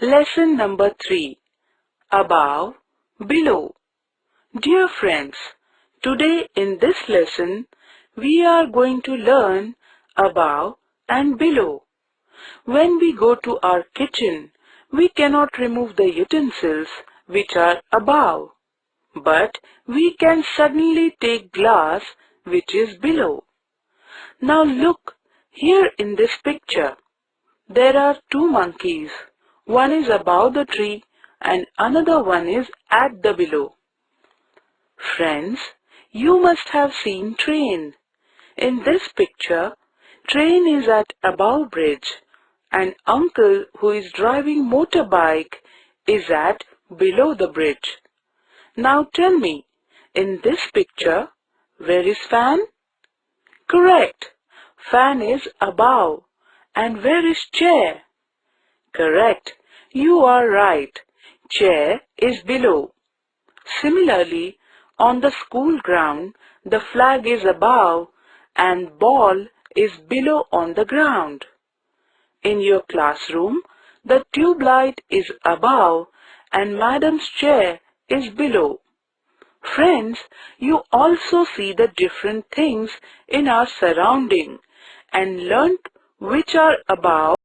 Lesson number 3. Above, below. Dear friends, today in this lesson, we are going to learn above and below. When we go to our kitchen, we cannot remove the utensils which are above, but we can suddenly take glass which is below. Now look, here in this picture, there are two monkeys. One is above the tree and another one is at the below. Friends, you must have seen train. In this picture, train is at above bridge and uncle who is driving motorbike is at below the bridge. Now tell me, in this picture, where is fan? Correct. Fan is above. And where is chair? Correct. You are right. Chair is below. Similarly, on the school ground, the flag is above and ball is below on the ground. In your classroom, the tube light is above and madam's chair is below. Friends, you also see the different things in our surrounding and learnt which are above